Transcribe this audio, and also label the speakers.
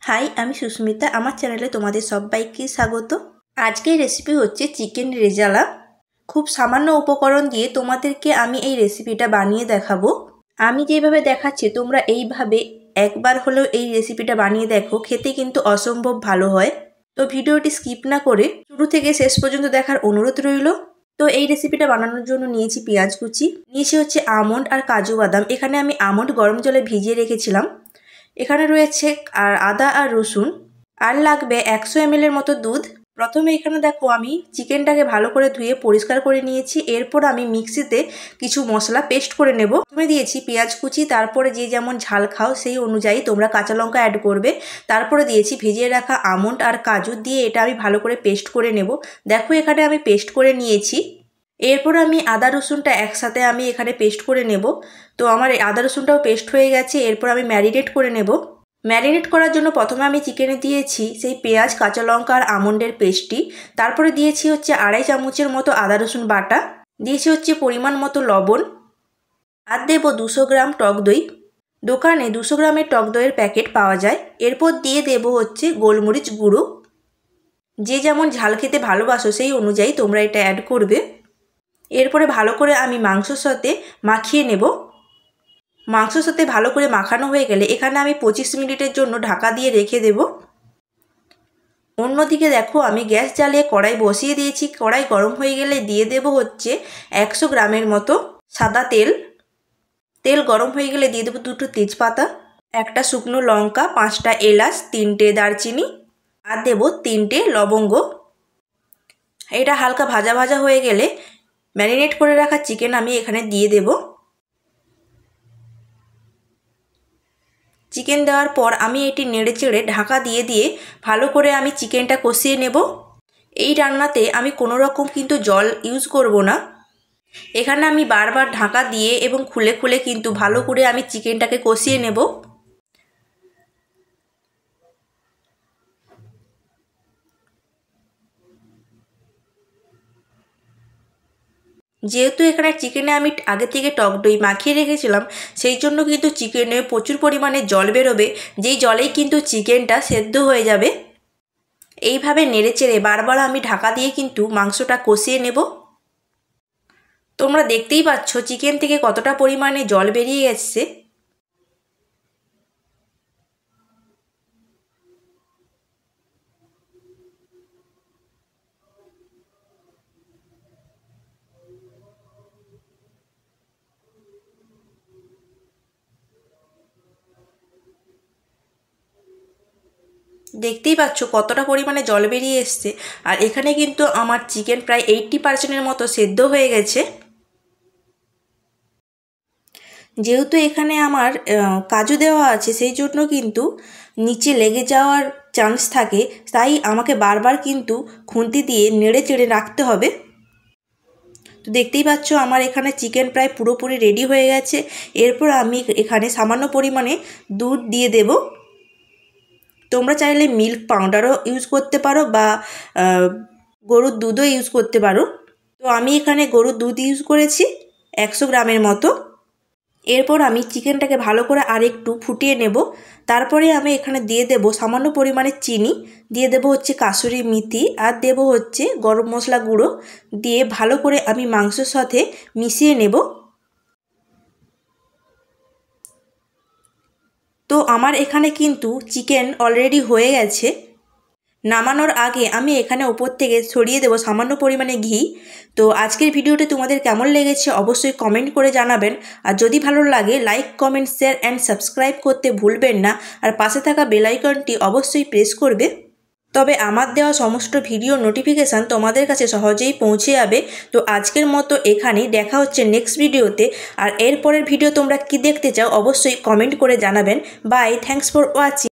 Speaker 1: High, আমি সুস্মিতা। আমার চ্যানেলে তোমাদের সবাইকে স্বাগত। আজকের রেসিপি হচ্ছে চিকেন রেজালা। খুব সামান্য উপকরণ দিয়ে তোমাদেরকে আমি এই রেসিপিটা বানিয়ে দেখাবো। আমি যেভাবে দেখাচ্ছি তোমরা এইভাবে একবার হলেও এই রেসিপিটা বানিয়ে দেখো, খেতে কিন্তু অসম্ভব ভালো হয়। তো ভিডিওটি স্কিপ না করে শুরু থেকে শেষ পর্যন্ত দেখার অনুরোধ রইল। তো এই রেসিপিটা বানানোর জন্য নিয়েছি পেঁয়াজ কুচি, নিয়েছি হচ্ছে আমন্ড আর কাজু বাদাম। এখানে আমি আমন্ড গরম জলে ভিজিয়ে রেখেছিলাম। এখানে রয়েছে আর আদা আর রসুন, আর লাগবে 100 ml এর মতো দুধ। প্রথমে এখানে দেখো আমি চিকেনটাকে ভালো করে ধুয়ে পরিষ্কার করে নিয়েছি। এরপর আমি মিক্সিতে কিছু মশলা পেস্ট করে নেব। প্রথমে দিয়েছি পেঁয়াজ কুচি, তারপরে যে যেমন ঝাল খাও সেই অনুযায়ী তোমরা কাঁচা লঙ্কা অ্যাড করবে। তারপরে দিয়েছি ভিজিয়ে রাখা আমন্ড আর কাজু, দিয়ে এটা আমি ভালো করে পেস্ট করে নেব। দেখো এখানে আমি পেস্ট করে নিয়েছি। এরপর আমি আদা রসুনটা একসাথে আমি এখানে পেস্ট করে নেব। তো আমার আদা রসুনটাও পেস্ট হয়ে গেছে। এরপর আমি ম্যারিনেট করে নেব। ম্যারিনেট করার জন্য প্রথমে আমি চিকেনে দিয়েছি সেই পেঁয়াজ, কাঁচা লঙ্কা আর আমন্ডের পেস্টটি। তারপরে দিয়েছি হচ্ছে 2.5 চামচের মতো আদা রসুন বাটা, দিয়েছি হচ্ছে পরিমাণ মতো লবণ, আর দেব 200 গ্রাম টক দই। দোকানে 200 গ্রামের টক দইয়ের প্যাকেট পাওয়া যায়। এরপর দিয়ে দেব হচ্ছে গোলমরিচ গুঁড়ো। যে যেমন ঝাল খেতে ভালোবাসো সেই অনুযায়ী তোমরা এটা অ্যাড করবে। এরপরে ভালো করে আমি মাংসর সাথে মাখিয়ে নেব। মাংসর সাথে ভালো করে মাখানো হয়ে গেলে এখানে আমি 25 মিনিটের জন্য ঢাকা দিয়ে রেখে দেব। অন্যদিকে দেখো আমি গ্যাস জ্বালিয়ে কড়াই বসিয়ে দিয়েছি। কড়াই গরম হয়ে গেলে দিয়ে দেব হচ্ছে 100 গ্রামের মতো সাদা তেল। তেল গরম হয়ে গেলে দিয়ে দেবো 2টো তেজপাতা, 1টা শুকনো লঙ্কা, 5টা এলাচ, 3টে দারচিনি, আর দেব 3টে লবঙ্গ। এটা হালকা ভাজা ভাজা হয়ে গেলে ম্যারিনেট করে রাখা চিকেন আমি এখানে দিয়ে দেব। চিকেন দেওয়ার পর আমি এটি নেড়ে চেড়ে ঢাকা দিয়ে দিয়ে ভালো করে আমি চিকেনটা কষিয়ে নেব। এই রান্নাতে আমি কোনো রকম কিন্তু জল ইউজ করব না। এখানে আমি বারবার ঢাকা দিয়ে এবং খুলে খুলে কিন্তু ভালো করে আমি চিকেনটাকে কষিয়ে নেব। যেহেতু এখানে চিকেনে আমি আগে থেকে টক দই মাখিয়ে রেখেছিলাম, সেই জন্য কিন্তু চিকেনে প্রচুর পরিমাণে জল বেরোবে, যেই জলেই কিন্তু চিকেনটা সেদ্ধ হয়ে যাবে। এইভাবে নেড়েচেড়ে বারবার আমি ঢাকা দিয়ে কিন্তু মাংসটা কষিয়ে নেব। তোমরা দেখতেই পাচ্ছ চিকেন থেকে কতটা পরিমাণে জল বেরিয়ে এসছে। দেখতেই পাচ্ছ কতটা পরিমাণে জল বেরিয়ে এসছে। আর এখানে কিন্তু আমার চিকেন প্রায় 80%-এর মতো সেদ্ধ হয়ে গেছে। যেহেতু এখানে আমার কাজু দেওয়া আছে, সেই জন্য কিন্তু নিচে লেগে যাওয়ার চান্স থাকে, তাই আমাকে বারবার কিন্তু খুন্তি দিয়ে নেড়ে চেড়ে রাখতে হবে। তো দেখতেই পাচ্ছ আমার এখানে চিকেন প্রায় পুরোপুরি রেডি হয়ে গেছে। এরপর আমি এখানে সামান্য পরিমাণে দুধ দিয়ে দেব। তোমরা চাইলে মিল্ক পাউডারও ইউজ করতে পারো বা গরুর দুধও ইউজ করতে পারো। তো আমি এখানে গরুর দুধ ইউজ করেছি 100 গ্রামের মতো। এরপর আমি চিকেনটাকে ভালো করে আরেকটু ফুটিয়ে নেব। তারপরে আমি এখানে দিয়ে দেব সামান্য পরিমাণে চিনি, দিয়ে দেব হচ্ছে কাসুরি মেথি, আর দেব হচ্ছে গরম মশলা গুঁড়ো, দিয়ে ভালো করে আমি মাংসের সাথে মিশিয়ে নেব। তো আমার এখানে কিন্তু চিকেন অলরেডি হয়ে গেছে। নামানোর আগে আমি এখানে উপর থেকে ছড়িয়ে দেব সামান্য পরিমাণে ঘি। তো আজকের ভিডিওটি তোমাদের কেমন লেগেছে অবশ্যই কমেন্ট করে জানাবেন। আর যদি ভালো লাগে like, comment, share and subscribe করতে ভুলবেন না। আর পাশে থাকা বেল আইকনটি অবশ্যই প্রেস করবে। তবে আমার দেওয়া সমস্ত ভিডিও নোটিফিকেশান তোমাদের কাছে সহজেই পৌঁছে যাবে। তো আজকের মতো এখানেই, দেখা হচ্ছে নেক্সট ভিডিওতে। আর এরপরের ভিডিও তোমরা কি দেখতে চাও অবশ্যই কমেন্ট করে জানাবেন। Bye, thanks for watching.